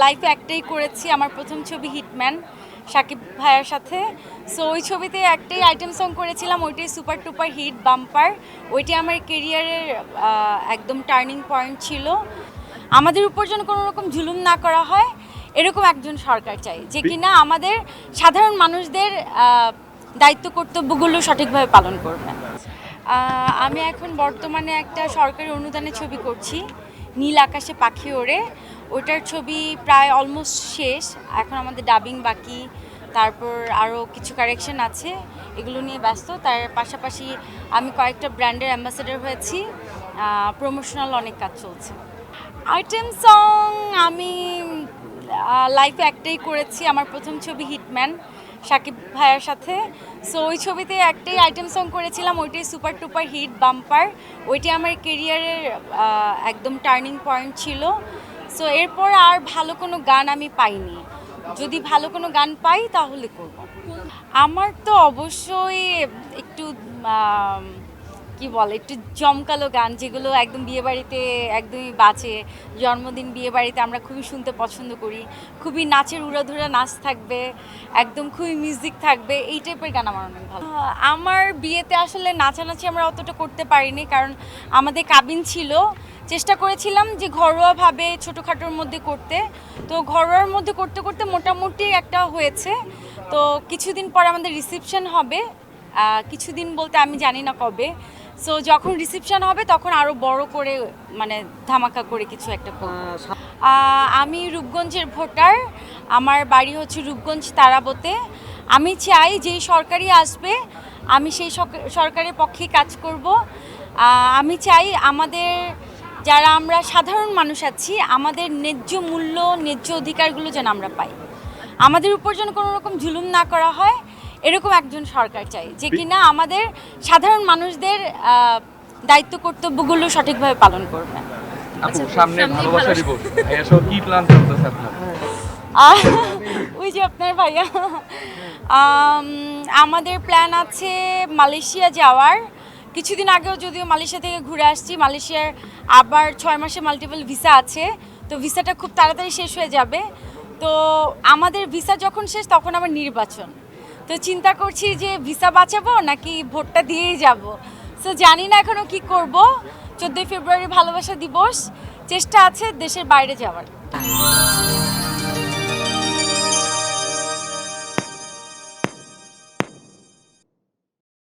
লাইফে একটাই করেছি, আমার প্রথম ছবি হিটম্যান শাকিব ভাইয়ার সাথে। সো ওই ছবিতে একটাই আইটেম সং করেছিলাম, ওইটাই সুপার টুপার হিট বাম্পার। ওইটাই আমার কেরিয়ারের একদম টার্নিং পয়েন্ট ছিল। আমাদের উপর যেন কোনো রকম জুলুম না করা হয়, এরকম একজন সরকার চাই যে কিনা আমাদের সাধারণ মানুষদের দায়িত্ব কর্তব্যগুলো সঠিকভাবে পালন করবে। আমি এখন বর্তমানে একটা সরকারি অনুদানে ছবি করছি, নীল আকাশে পাখি ওড়ে। ওটার ছবি প্রায় অলমোস্ট শেষ, এখন আমাদের ডাবিং বাকি, তারপর আরও কিছু কারেকশন আছে, এগুলো নিয়ে ব্যস্ত। তার পাশাপাশি আমি কয়েকটা ব্র্যান্ডের অ্যাম্বাসেডর হয়েছি, প্রমোশনাল অনেক কাজ চলছে। আইটেম সং আমি লাইফে একটাই করেছি, আমার প্রথম ছবি হিটম্যান শাকিব ভাইয়ার সাথে। সো ওই ছবিতে একটাই আইটেম সং করেছিলাম, ওইটাই সুপার টুপার হিট বাম্পার। ওইটাই আমার কেরিয়ারের একদম টার্নিং পয়েন্ট ছিল। সো এরপর আর ভালো কোনো গান আমি পাইনি, যদি ভালো কোনো গান পাই তাহলে করব। আমার তো অবশ্যই একটু কি বলে, একটু জমকালো গান, যেগুলো একদম বিয়েবাড়িতে একদমই বাজে, জন্মদিন বিয়েবাড়িতে আমরা খুবই শুনতে পছন্দ করি, খুবই নাচের উড়াধুরা নাচ থাকবে, একদম খুবই মিউজিক থাকবে, এই টাইপের গান আমার অনেক ভালো। আমার বিয়েতে আসলে নাচানাচি আমরা অতটা করতে পারিনি, কারণ আমাদের কাবিন ছিল। চেষ্টা করেছিলাম যে ঘরোয়াভাবে ছোটোখাটোর মধ্যে করতে, তো ঘরোয়ার মধ্যে করতে করতে মোটামুটি একটা হয়েছে। তো কিছুদিন পর আমাদের রিসেপশন হবে, কিছুদিন বলতে আমি জানি না কবে। সো যখন রিসেপশন হবে তখন আরও বড় করে, মানে ধামাকা করে কিছু একটা করব। আমি রূপগঞ্জের ভোটার, আমার বাড়ি হচ্ছে রূপগঞ্জ তারাবতে। আমি চাই যেই সরকারই আসবে আমি সেই সরকারের পক্ষে কাজ করব। আমি চাই আমাদের যারা আমরা সাধারণ মানুষ আছি, আমাদের ন্যায্য মূল্য, ন্যায্য অধিকারগুলো যেন আমরা পাই। আমাদের উপর যেন কোনো রকম জুলুম না করা হয়, এরকম একজন সরকার চাই যে কিনা আমাদের সাধারণ মানুষদের দায়িত্ব কর্তব্যগুলো সঠিকভাবে পালন করবে। সামনে ভালোবাসা দিবস, ভাইয়া সহ কি প্ল্যান চলতেছে আপনার? ওই যে আপনার ভাইয়া, আমাদের প্ল্যান আছে মালয়েশিয়া যাওয়ার। কিছুদিন আগেও যদিও মালয়েশিয়া থেকে ঘুরে আসছি, মালয়েশিয়ার আবার 6 মাসে মাল্টিপল ভিসা আছে, তো ভিসাটা খুব তাড়াতাড়ি শেষ হয়ে যাবে। তো আমাদের ভিসা যখন শেষ তখন আবার নির্বাচন, তো চিন্তা করছি যে ভিসা বাঁচাবো নাকি ভোটটা দিয়েই যাব। সো জানি না এখনও কি করব। 14 ফেব্রুয়ারি ভালোবাসা দিবস, চেষ্টা আছে দেশের বাইরে যাওয়ার।